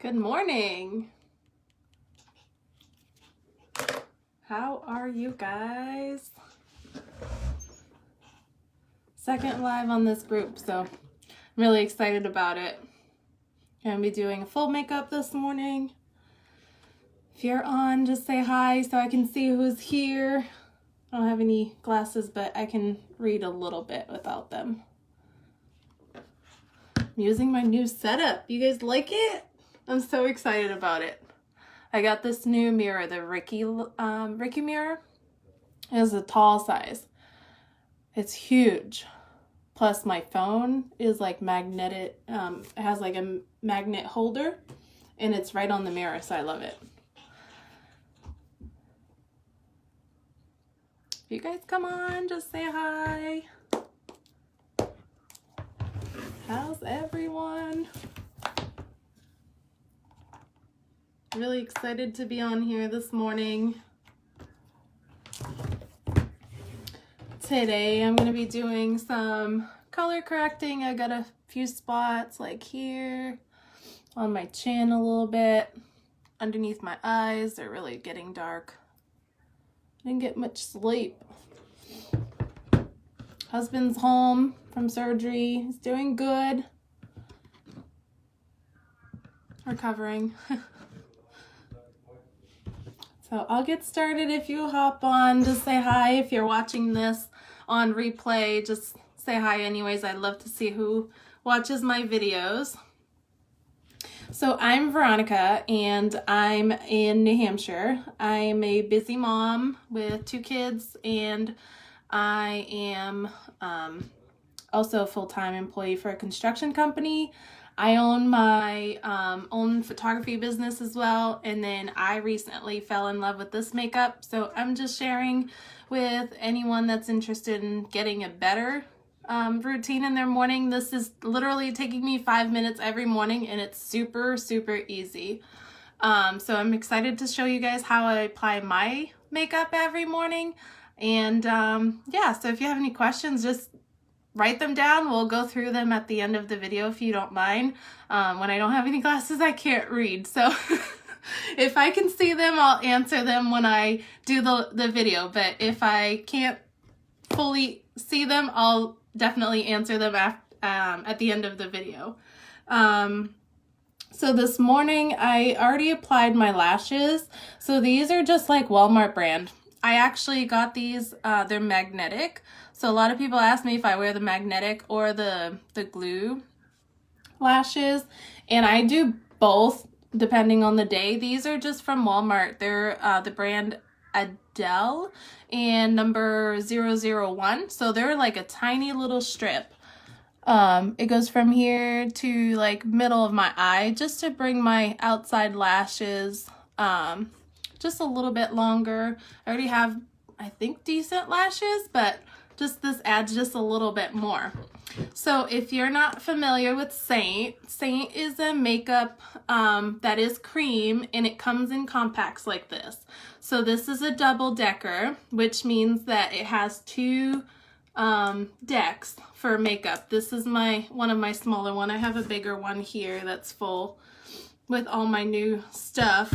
Good morning. How are you guys? Second live on this group, so I'm really excited about it. Gonna be doing a full makeup this morning. If you're on, just say hi so I can see who's here. I don't have any glasses, but I can read a little bit without them. I'm using my new setup. You guys like it? I'm so excited about it. I got this new mirror, the Ricky mirror. It is a tall size. It's huge. Plus my phone is like magnetic. It has like a magnet holder and it's right on the mirror, so I love it. You guys come on, just say hi. How's everyone? Really excited to be on here this morning. Today I'm going to be doing some color correcting. I got a few spots like here on my chin a little bit. Underneath my eyes, they're really getting dark. I didn't get much sleep. Husband's home from surgery. He's doing good. Recovering. So I'll get started. If you hop on, just say hi. If you're watching this on replay, just say hi anyways. I'd love to see who watches my videos. So I'm Veronica and I'm in New Hampshire. I'm a busy mom with 2 kids and I am also a full-time employee for a construction company. I own my own photography business as well, and then I recently fell in love with this makeup, so I'm just sharing with anyone that's interested in getting a better routine in their morning. This is literally taking me 5 minutes every morning, and it's super easy. So I'm excited to show you guys how I apply my makeup every morning, and yeah, so if you have any questions, just write them down. We'll go through them at the end of the video if you don't mind. When I don't have any glasses, I can't read. So if I can see them, I'll answer them when I do the video. But if I can't fully see them, I'll definitely answer them at the end of the video. So this morning, I already applied my lashes. So these are just like Walmart brand. I actually got these, they're magnetic. So a lot of people ask me if I wear the magnetic or the glue lashes, and I do both depending on the day. These are just from Walmart. They're the brand Adele and number 001. So they're like a tiny little strip. It goes from here to like middle of my eye just to bring my outside lashes just a little bit longer. I already have, I think, decent lashes, but just this adds just a little bit more. So if you're not familiar with Saint is a makeup that is cream, and it comes in compacts like this. So this is a double decker, which means that it has 2 decks for makeup. This is one of my smaller one. I have a bigger one here that's full with all my new stuff.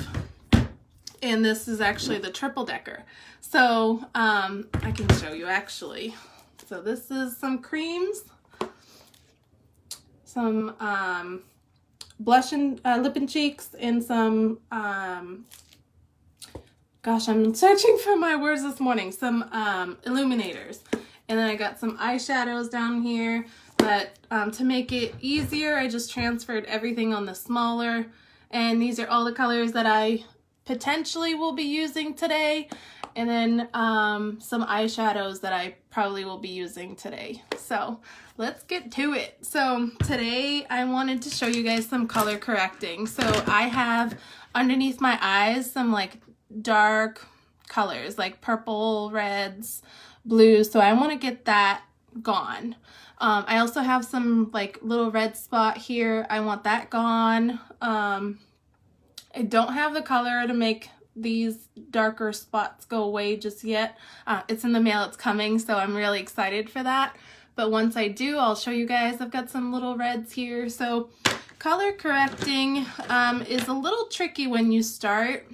And this is actually the triple decker. So I can show you actually. So this is some creams, some blush and lip and cheeks, and some, gosh, I'm searching for my words this morning, some illuminators. And then I got some eyeshadows down here, but to make it easier, I just transferred everything on the smaller. And these are all the colors that I potentially will be using today, and then some eyeshadows that I probably will be using today. So let's get to it. So today I wanted to show you guys some color correcting. So I have underneath my eyes some like dark colors like purple, reds, blues. So I want to get that gone. I also have some like little red spot here. I want that gone. I don't have the color to make these darker spots go away just yet. It's in the mail, it's coming, so I'm really excited for that. But once I do, I'll show you guys. I've got some little reds here. So color correcting is a little tricky when you start.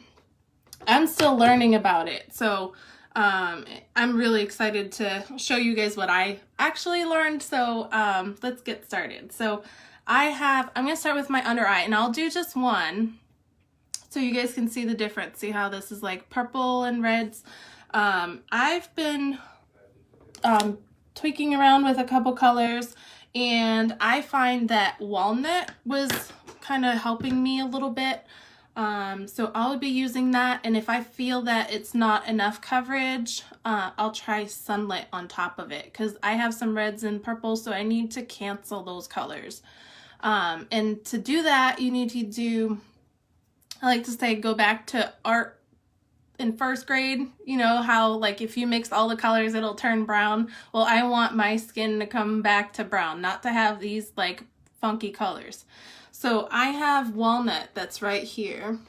I'm still learning about it, so I'm really excited to show you guys what I actually learned. So let's get started. So I'm gonna start with my under eye, and I'll do just one so you guys can see the difference. See how this is like purple and reds. I've been tweaking around with a couple colors, and I find that walnut was kind of helping me a little bit. So I'll be using that, and if I feel that it's not enough coverage, I'll try sunlit on top of it, because I have some reds and purples, so I need to cancel those colors. And to do that, you need to do, I like to say, go back to art in first grade. You know how like if you mix all the colors it'll turn brown? Well, I want my skin to come back to brown, not to have these like funky colors. So I have walnut that's right here,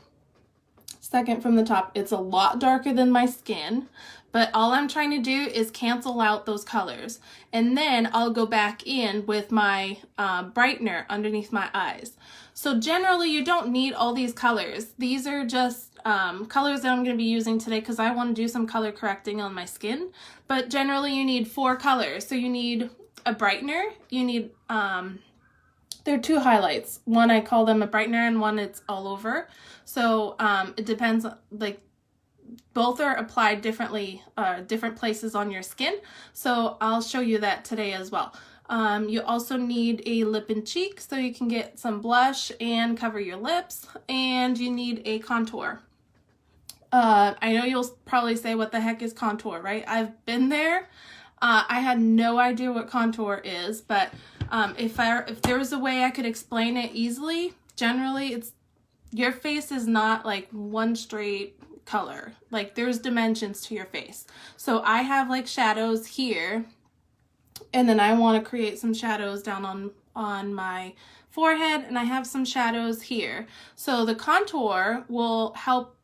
second from the top. It's a lot darker than my skin, but all I'm trying to do is cancel out those colors, and then I'll go back in with my brightener underneath my eyes. So generally you don't need all these colors. These are just colors that I'm going to be using today because I want to do some color correcting on my skin. But generally you need 4 colors. So you need a brightener, you need there are 2 highlights. One, I call them a brightener, and one it's all over. So it depends, like both are applied differently, different places on your skin. So I'll show you that today as well. You also need a lip and cheek so you can get some blush and cover your lips, and you need a contour. I know you'll probably say, what the heck is contour, right? I've been there. I had no idea what contour is, but if there was a way I could explain it easily, generally it's, your face is not like one straight color. Like there's dimensions to your face. So I have like shadows here, and then I want to create some shadows down on my forehead, and I have some shadows here. So the contour will help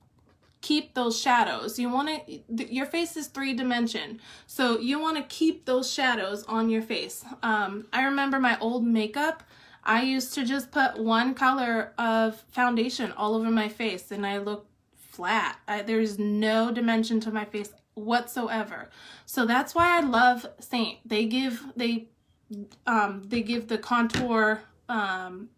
keep those shadows. You want to, your face is 3-dimension, so you want to keep those shadows on your face. I remember my old makeup, I used to just put one color of foundation all over my face, and I looked flat. There's no dimension to my face whatsoever. So that's why I love Saint. They give the contour, and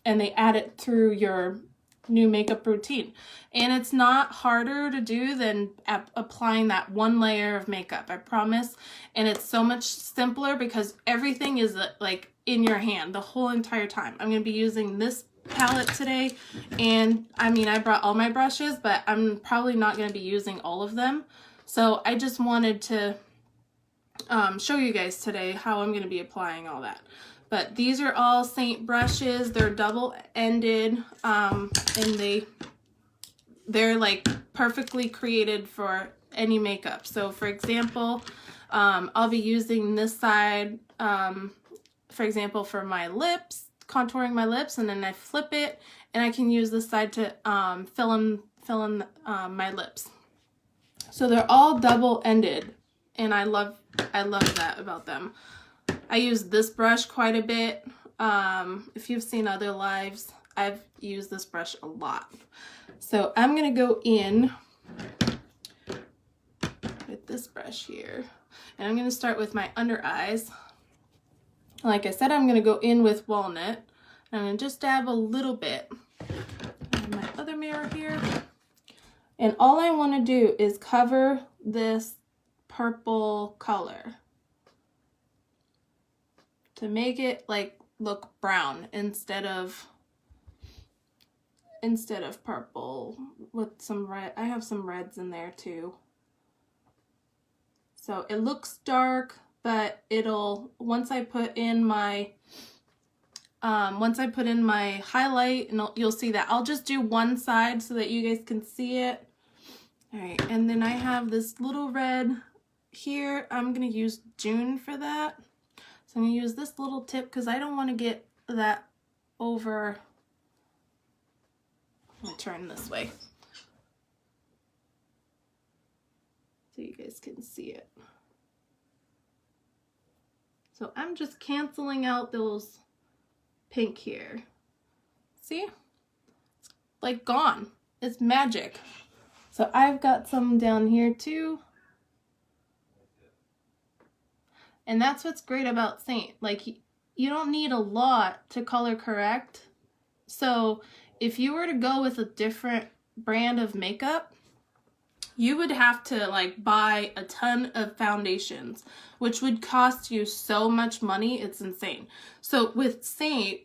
they add it through your new makeup routine, and it's not harder to do than applying that one layer of makeup, I promise. And it's so much simpler because everything is like in your hand the whole entire time. I'm going to be using this palette today, and I mean, I brought all my brushes, but I'm probably not going to be using all of them. So I just wanted to show you guys today how I'm going to be applying all that. But these are all Saint brushes. They're double-ended, and they're like perfectly created for any makeup. So for example, I'll be using this side, for example, for my lips, contouring my lips, and then I flip it, and I can use this side to fill in my lips. So they're all double-ended, and I love that about them. I use this brush quite a bit. If you've seen other lives, I've used this brush a lot. So I'm going to go in with this brush here, and I'm going to start with my under eyes. Like I said, I'm going to go in with walnut, and I'm going to just dab a little bit. I have my other mirror here. And all I want to do is cover this purple color to make it like look brown instead of purple with some red. I have some reds in there too. So it looks dark, but it'll, once I put in my highlight, and you'll see that. I'll just do one side so that you guys can see it. All right, and then I have this little red here. I'm gonna use June for that. So I'm gonna use this little tip because I don't want to get that over. I'm gonna turn this way so you guys can see it. So I'm just canceling out those pink here. See? Like gone. It's magic. So I've got some down here too. And that's what's great about Saint. Like, you don't need a lot to color correct. So if you were to go with a different brand of makeup, you would have to like buy a ton of foundations, which would cost you so much money. It's insane. So with Saint,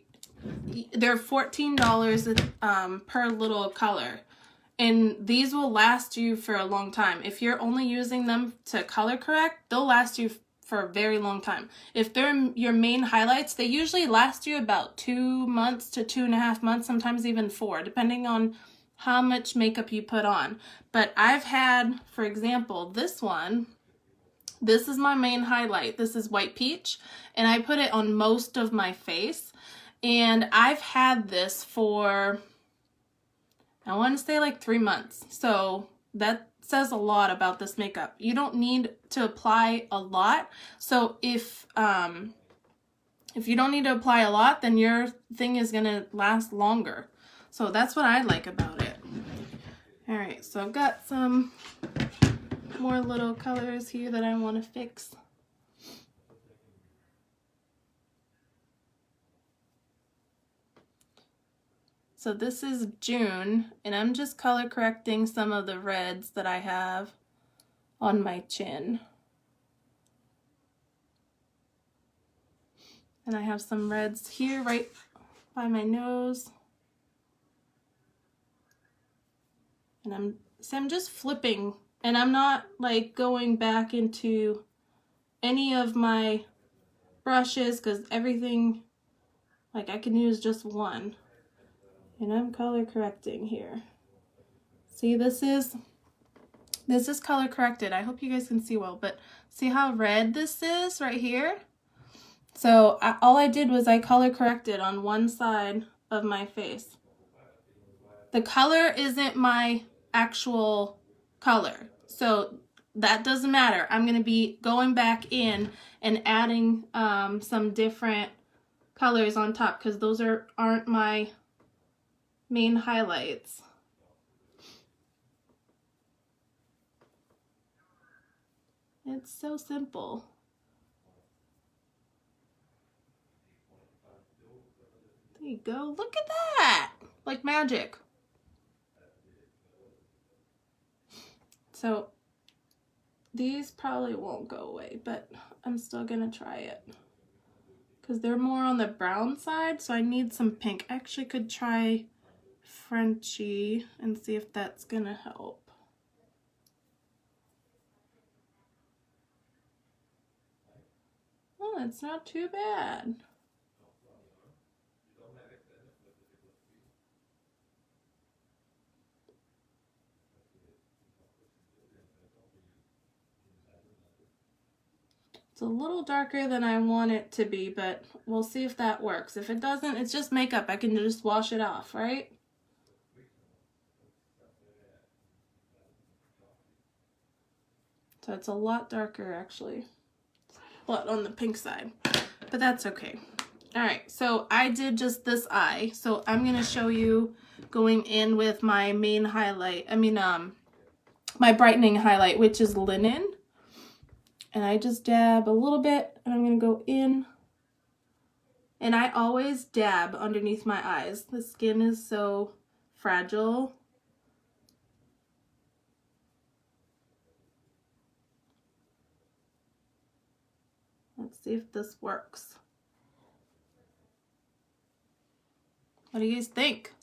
they're $14 per little color. And these will last you for a long time. If you're only using them to color correct, they'll last you for a very long time. If they're your main highlights, they usually last you about 2 months to 2.5 months, sometimes even 4, depending on how much makeup you put on. But I've had, for example, this one. This is my main highlight. This is White Peach, and I put it on most of my face. And I've had this for, I want to say like 3 months. So that says a lot about this makeup. You don't need to apply a lot. So if you don't need to apply a lot, then your thing is going to last longer. So that's what I like about it. All right, so I've got some more little colors here that I want to fix. So this is June, and I'm just color correcting some of the reds that I have on my chin. And I have some reds here right by my nose. And I'm just flipping, and I'm not like going back into any of my brushes because everything, like I can use just one. And I'm color correcting here. See, this is color corrected. I hope you guys can see well, but see how red this is right here? So all I did was I color corrected on one side of my face. The color isn't my actual color, so that doesn't matter. I'm going to be going back in and adding some different colors on top because those aren't my main highlights. It's so simple. There you go. Look at that! Like magic. So these probably won't go away, but I'm still gonna try it because they're more on the brown side, so I need some pink. I actually could try Frenchie and see if that's gonna help. Oh, it's not too bad. It's a little darker than I want it to be, but we'll see if that works. If it doesn't, it's just makeup. I can just wash it off, right? So it's a lot darker, actually. A lot on the pink side, but that's okay. All right, so I did just this eye. So I'm going to show you going in with my main highlight. My brightening highlight, which is Linen. And I just dab a little bit, and I'm going to go in. And I always dab underneath my eyes. The skin is so fragile. Let's see if this works. What do you guys think?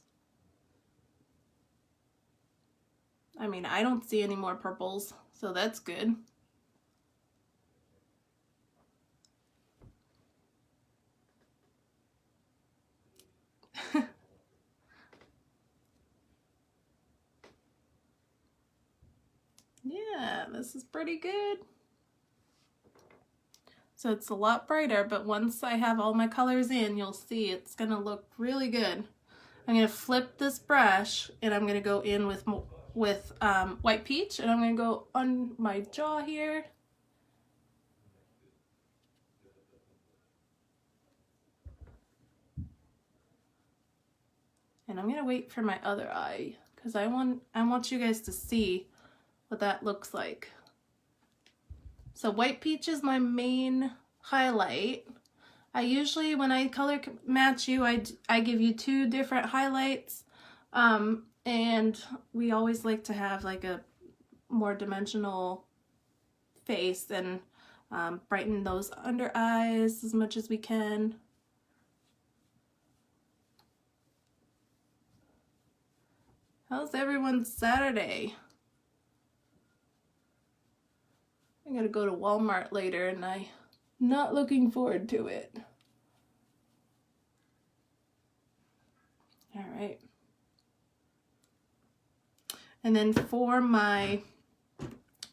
I mean, I don't see any more purples, so that's good. Yeah, this is pretty good. So it's a lot brighter, but once I have all my colors in, you'll see it's gonna look really good. I'm gonna flip this brush and I'm gonna go in with White Peach, and I'm gonna go on my jaw here. And I'm gonna wait for my other eye because I want you guys to see what that looks like. So white peach is my main highlight. I usually, when I color match you, I give you 2 different highlights. And we always like to have like a more dimensional face and brighten those under eyes as much as we can. How's everyone's Saturday? I'm gonna go to Walmart later and I'm not looking forward to it. All right. And then for my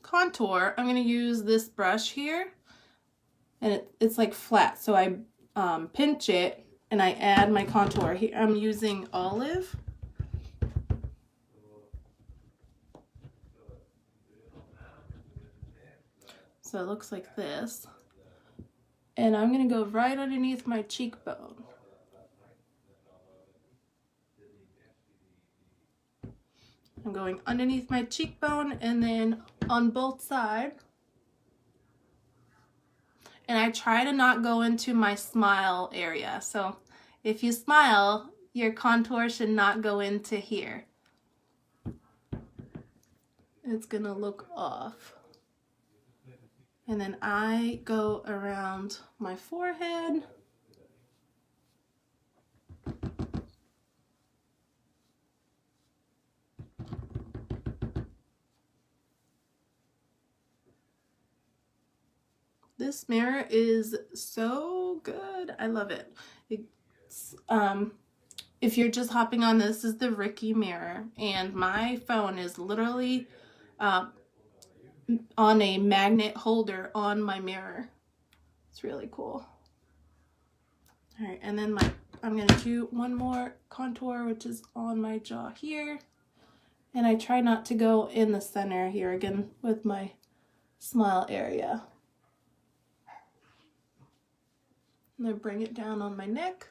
contour, I'm going to use this brush here, and it's like flat, so I pinch it and I add my contour. Here I'm using Olive. So it looks like this. And I'm going to go right underneath my cheekbone. I'm going underneath my cheekbone and then on both sides. And I try to not go into my smile area. So if you smile, your contour should not go into here. It's gonna look off. And then I go around my forehead. This mirror is so good. I love it. It's, if you're just hopping on, this is the Ricky mirror, and my phone is literally on a magnet holder on my mirror. It's really cool. All right, and then I'm gonna do one more contour, which is on my jaw here. And I try not to go in the center here again with my smile area. And then bring it down on my neck.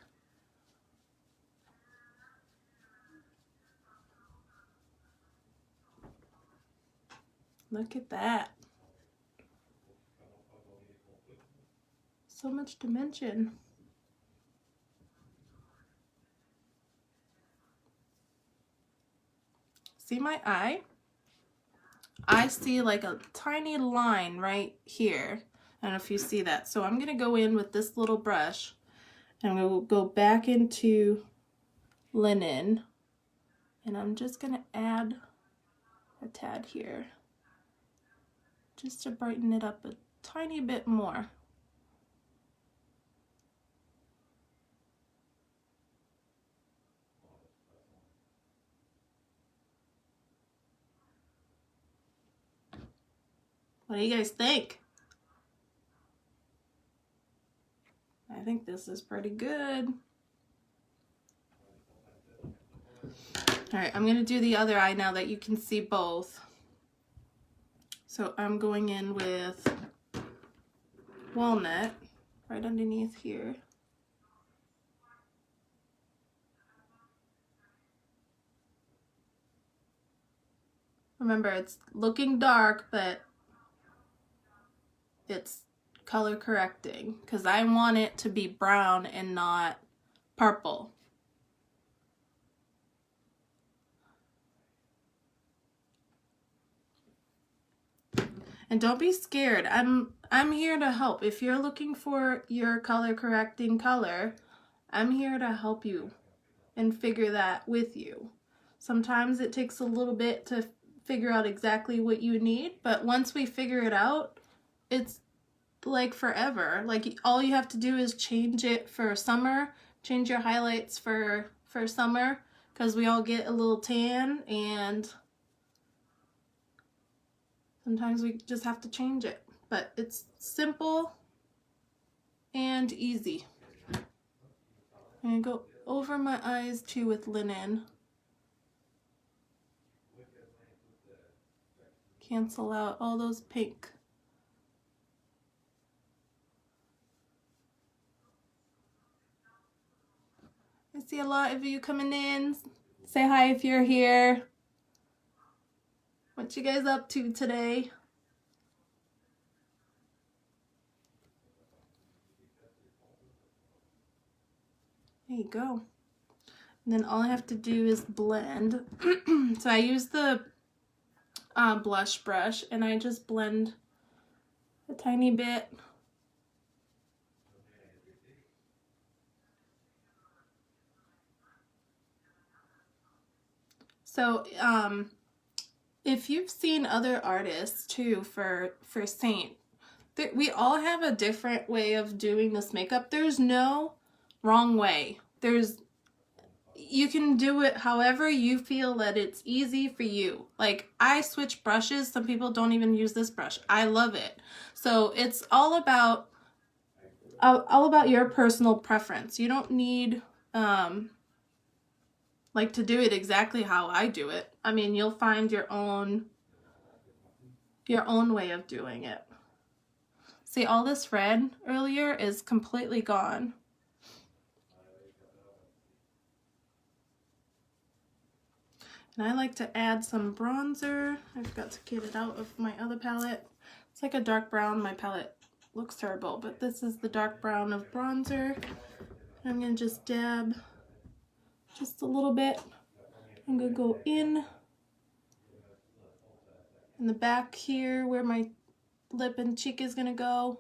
Look at that. So much dimension. See my eye? I see like a tiny line right here. I don't know if you see that. So I'm gonna go in with this little brush and I'm gonna go back into linen, and I'm just gonna add a tad here just to brighten it up a tiny bit more. What do you guys think? I think this is pretty good. All right, I'm gonna do the other eye now that you can see both. So I'm going in with Walnut right underneath here. Remember, it's looking dark, but it's color correcting because I want it to be brown and not purple. And don't be scared. I'm here to help. If you're looking for your color correcting color, I'm here to help you and figure that with you. Sometimes it takes a little bit to figure out exactly what you need, but once we figure it out, it's like forever. Like all you have to do is change it for summer, change your highlights for summer, because we all get a little tan and sometimes we just have to change it. But it's simple and easy. I'm gonna go over my eyes too with linen. Cancel out all those pink. I see a lot of you coming in. Say hi if you're here. What you guys up to today? There you go. And then all I have to do is blend. So I use the blush brush and I just blend a tiny bit. So if you've seen other artists too for Saint, we all have a different way of doing this makeup. There's no wrong way. You can do it however you feel that it's easy for you. Like, I switch brushes. Some people don't even use this brush. I love it. So it's all about your personal preference. You don't need like to do it exactly how I do it. I mean, you'll find your own way of doing it. See, all this red earlier is completely gone. And I like to add some bronzer. I forgot to get it out of my other palette. It's like a dark brown. My palette looks terrible, but this is the dark brown of bronzer. I'm gonna just dab just a little bit. I'm gonna go in the back here where my lip and cheek is gonna go.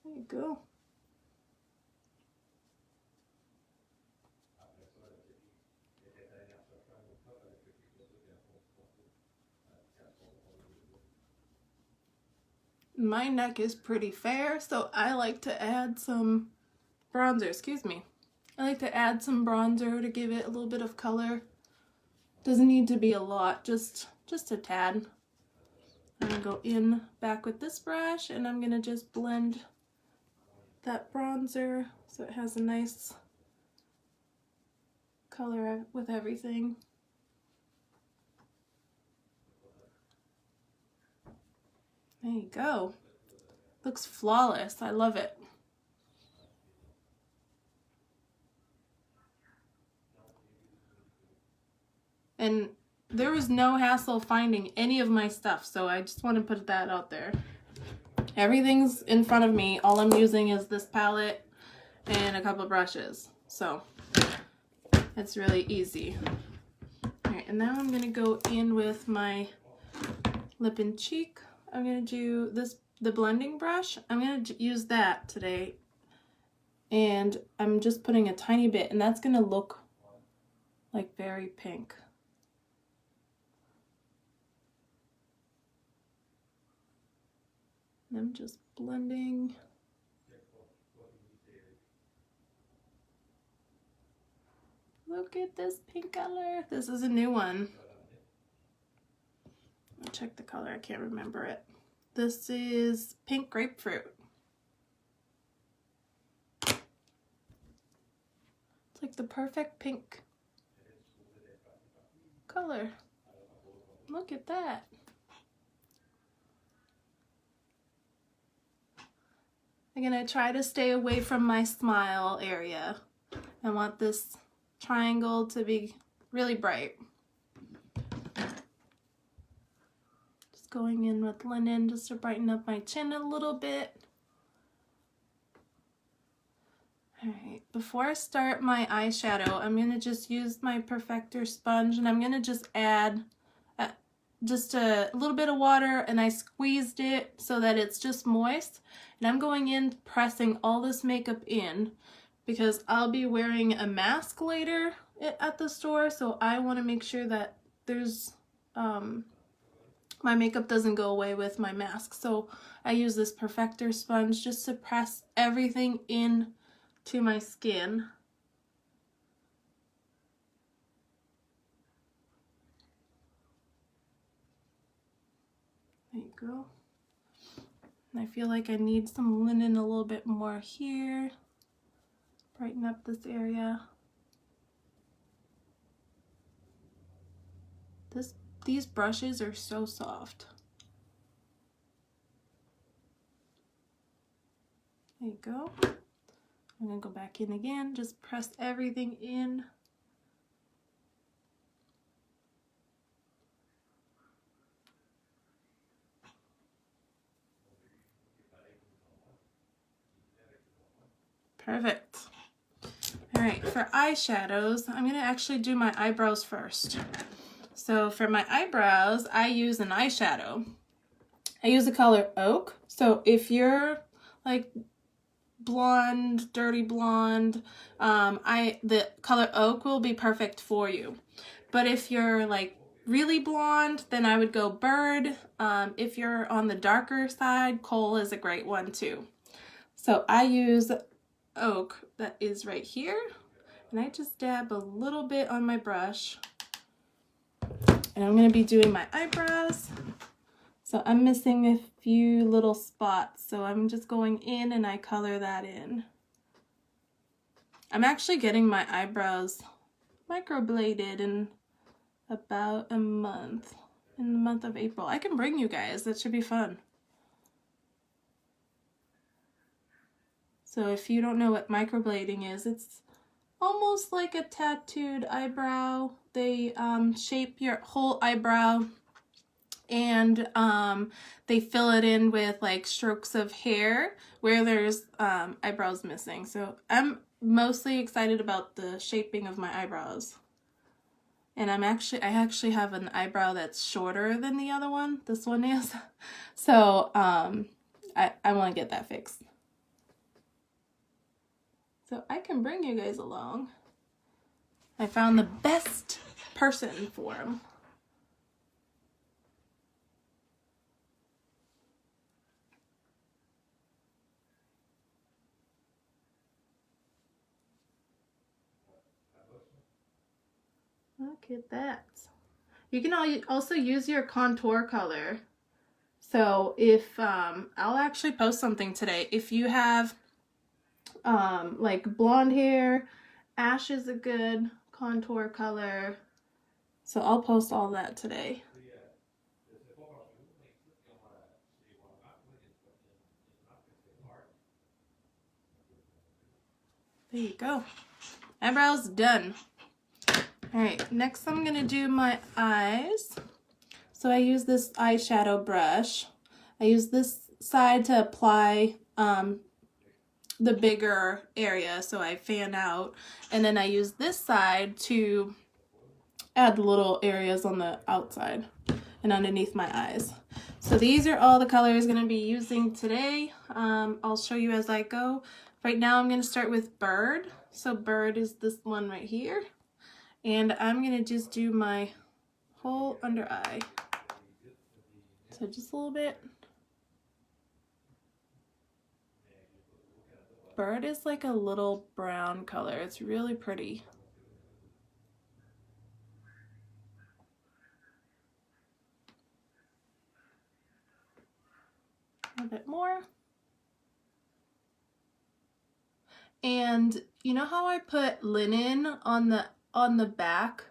There you go. My neck is pretty fair, so I like to add some bronzer, excuse me. I like to add some bronzer to give it a little bit of color. Doesn't need to be a lot, just a tad. I'm gonna go in back with this brush and I'm gonna just blend that bronzer so it has a nice color with everything. There you go. Looks flawless. I love it. And there was no hassle finding any of my stuff, so I just want to put that out there. Everything's in front of me. All I'm using is this palette and a couple of brushes. So it's really easy. All right, and now I'm going to go in with my lip and cheek. I'm going to do the blending brush. I'm going to use that today. And I'm just putting a tiny bit, and that's going to look like very pink. And I'm just blending. Look at this pink color. This is a new one. I'll check the color. I can't remember it. This is pink grapefruit. It's like the perfect pink color. Look at that. I'm gonna try to stay away from my smile area. I want this triangle to be really bright. Just going in with linen just to brighten up my chin a little bit. Alright, before I start my eyeshadow, I'm gonna just use my Perfector sponge and I'm gonna just add just a little bit of water, and I squeezed it so that it's just moist. And I'm going in pressing all this makeup in because I'll be wearing a mask later at the store, so I want to make sure that there's my makeup doesn't go away with my mask. So I use this Perfector sponge just to press everything in to my skin. There you go. And I feel like I need some linen a little bit more here. Brighten up this area. These brushes are so soft. There you go. I'm gonna go back in again, just press everything in. Perfect. All right, for eyeshadows, I'm gonna actually do my eyebrows first. So for my eyebrows, I use an eyeshadow. I use the color Oak. So if you're like blonde, dirty blonde, the color Oak will be perfect for you. But if you're like really blonde, then I would go Bird. If you're on the darker side, Coal is a great one too. So I use Oak, that is right here, and I just dab a little bit on my brush. And I'm going to be doing my eyebrows. So I'm missing a few little spots, so I'm just going in and I color that in. I'm actually getting my eyebrows microbladed in about a month, in the month of April. I can bring you guys, that should be fun. So if you don't know what microblading is, it's almost like a tattooed eyebrow. They shape your whole eyebrow and they fill it in with like strokes of hair where there's eyebrows missing. So I'm mostly excited about the shaping of my eyebrows. And I actually have an eyebrow that's shorter than the other one. This one is. So I want to get that fixed. So I can bring you guys along. I found the best person for them. Look at that. You can also use your contour color. So if, I'll actually post something today. If you have like blonde hair, ash is a good contour color. So I'll post all that today. There you go. Eyebrows done. Alright, next I'm going to do my eyes. So I use this eyeshadow brush. I use this side to apply the bigger area, so I fan out. And then I use this side to add little areas on the outside and underneath my eyes. So these are all the colors I'm going to be using today. I'll show you as I go. Right now I'm going to start with Bird. So Bird is this one right here. And I'm going to just do my whole under eye. So just a little bit. Bird is like a little brown color. It's really pretty. A bit more. And you know how I put linen on the back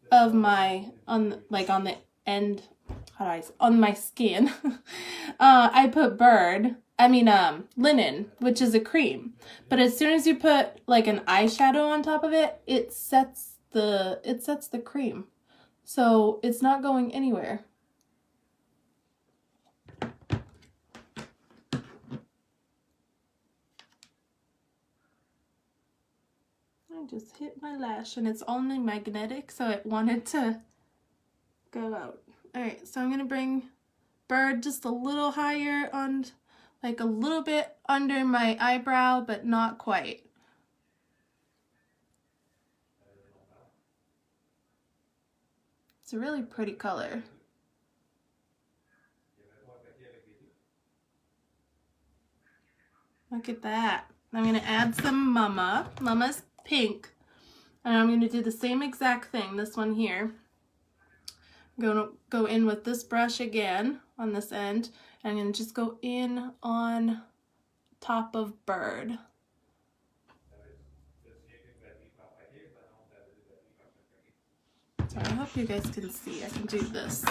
of my on the end, on my skin? I put linen, which is a cream. But as soon as you put like an eyeshadow on top of it, it sets the cream. So it's not going anywhere. I just hit my lash and it's only magnetic, so it wanted to go out. Alright, so I'm going to bring Bird just a little higher on, like a little bit under my eyebrow, but not quite. It's a really pretty color. Look at that. I'm going to add some Mama's pink. And I'm going to do the same exact thing, this one here. I'm going to go in with this brush again on this end. I'm going to just go in on top of bird. So I hope you guys can see. I can do this.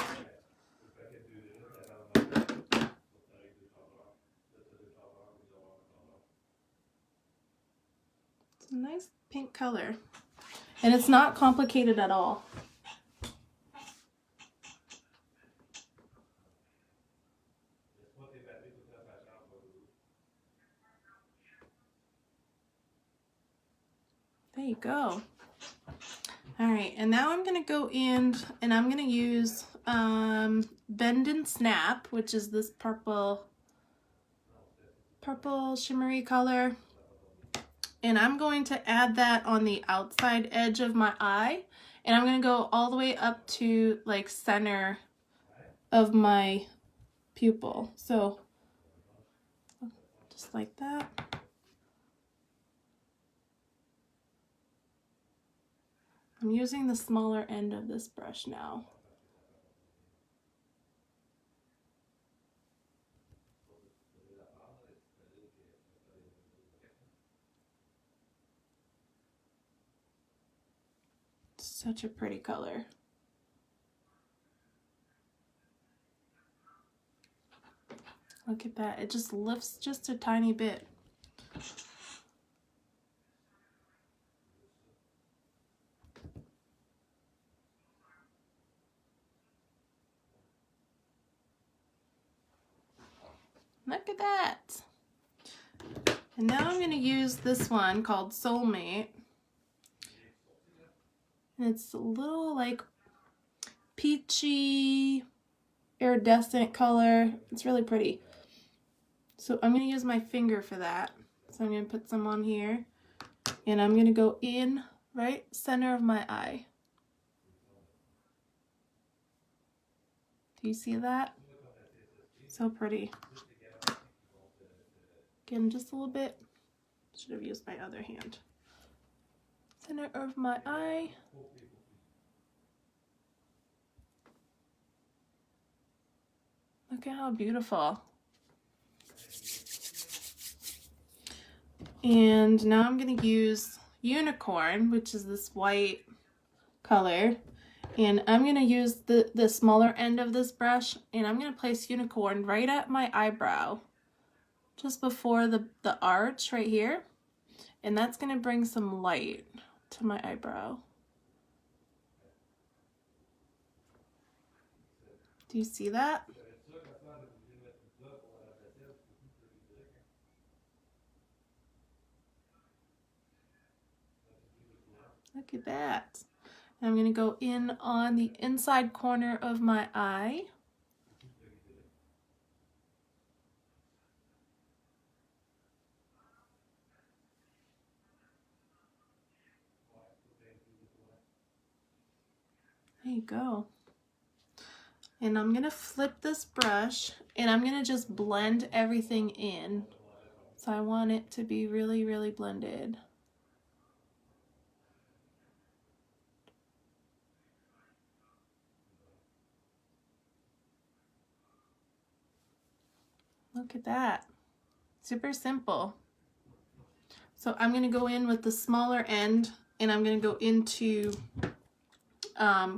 It's a nice pink color. And it's not complicated at all. There you go. All right, and now I'm gonna go in and I'm gonna use Bend and Snap, which is this purple shimmery color. And I'm going to add that on the outside edge of my eye. And I'm gonna go all the way up to like center of my pupil. So just like that. I'm using the smaller end of this brush now. Such a pretty color. Look at that, it just lifts just a tiny bit. Look at that. And now I'm going to use this one called Soulmate. And it's a little like peachy, iridescent color. It's really pretty. So I'm going to use my finger for that. So I'm going to put some on here. And I'm going to go in right center of my eye. Do you see that? So pretty. Again, just a little bit. Should have used my other hand. Center of my eye. Look at how beautiful. And now I'm going to use Unicorn, which is this white color. And I'm going to use the smaller end of this brush, and I'm going to place Unicorn right at my eyebrow, just before the arch right here. And that's going to bring some light to my eyebrow. Do you see that? Look at that. I'm going to go in on the inside corner of my eye. There you go. And I'm going to flip this brush and I'm going to just blend everything in. So I want it to be really, really blended. Look at that. Super simple. So I'm going to go in with the smaller end and I'm going to go into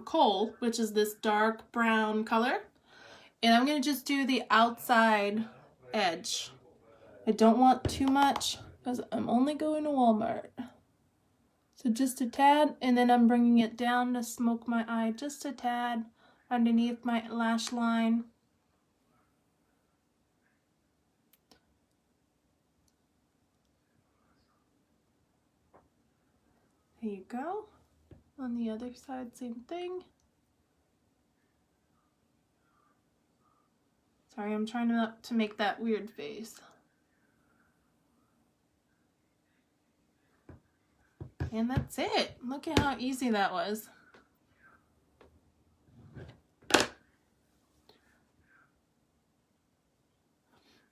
Coal, which is this dark brown color. And I'm going to just do the outside edge. I don't want too much because I'm only going to Walmart. So just a tad, and then I'm bringing it down to smoke my eye just a tad underneath my lash line. There you go. On the other side, same thing. Sorry, I'm trying not to make that weird face. And that's it. Look at how easy that was.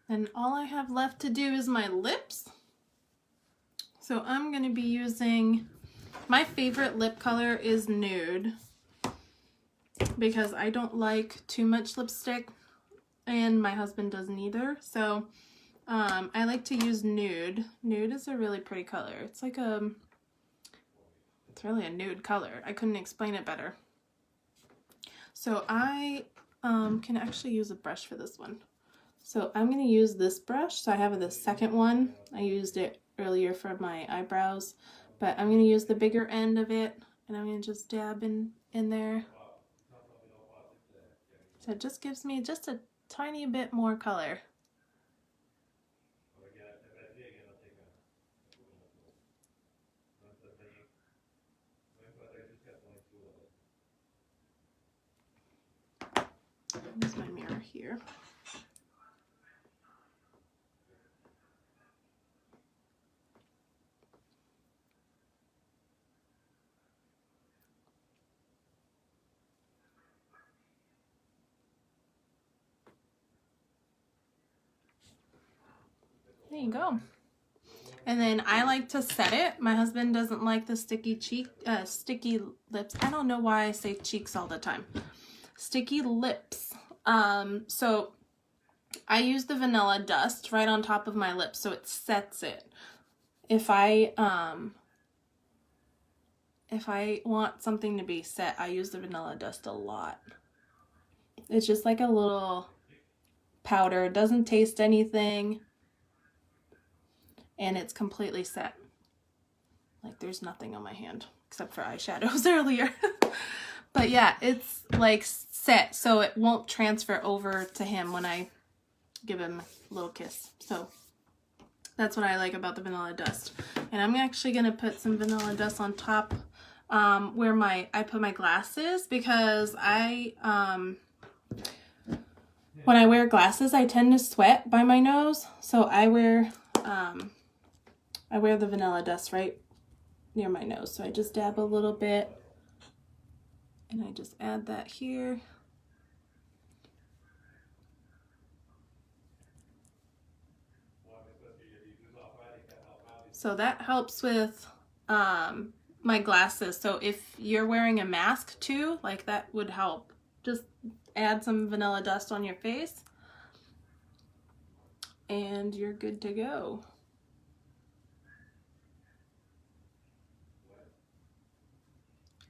And all I have left to do is my lips. So I'm going to be using, my favorite lip color is Nude, because I don't like too much lipstick. and my husband doesn't either. So I like to use nude. Nude is a really pretty color. It's like it's really a nude color. I couldn't explain it better. So I can actually use a brush for this one. So I'm going to use this brush. So I have the second one. I used it earlier for my eyebrows, but I'm going to use the bigger end of it, and I'm going to just dab in there. So it just gives me just a tiny bit more color. Use my mirror here. There you go. And then I like to set it. My husband doesn't like the sticky lips. I don't know why I say cheeks all the time. Sticky lips. So I use the vanilla dust right on top of my lips so it sets it. If I want something to be set, I use the vanilla dust a lot. It's just like a little powder. It doesn't taste anything. And it's completely set. Like there's nothing on my hand except for eyeshadows earlier. But yeah, it's like set so it won't transfer over to him when I give him a little kiss. So that's what I like about the vanilla dust. And I'm actually gonna put some vanilla dust on top where I put my glasses, because when I wear glasses I tend to sweat by my nose, so I wear the vanilla dust right near my nose. So I just dab a little bit and I just add that here. So that helps with my glasses. So if you're wearing a mask too, like that would help. Just add some vanilla dust on your face and you're good to go.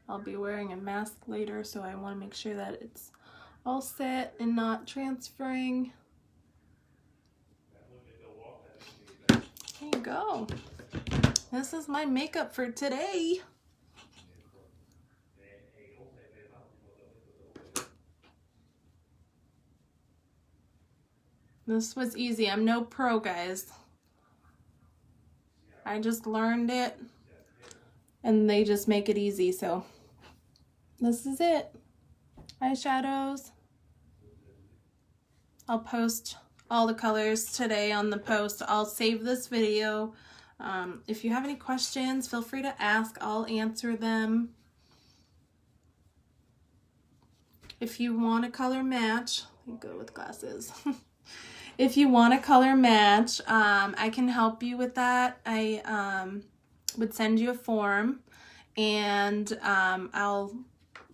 I'll be wearing a mask later, so I want to make sure that it's all set and not transferring. There you go. This is my makeup for today. This was easy. I'm no pro, guys. I just learned it and they just make it easy, so this is it. Eyeshadows. I'll post all the colors today on the post. I'll save this video. If you have any questions, feel free to ask. I'll answer them. If you want a color match, let me go with glasses. If you want a color match, I can help you with that. I would send you a form and I'll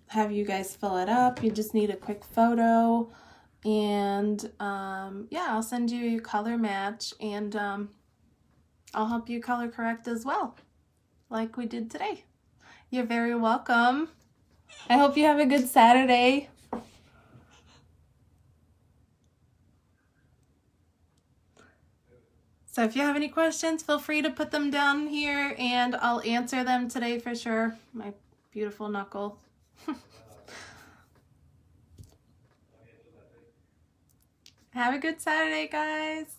have you guys fill it up. You just need a quick photo and yeah, I'll send you your color match and I'll help you color correct as well, like we did today. You're very welcome. I hope you have a good Saturday. So if you have any questions, feel free to put them down here and I'll answer them today for sure. My beautiful knuckle. Have a good Saturday, guys.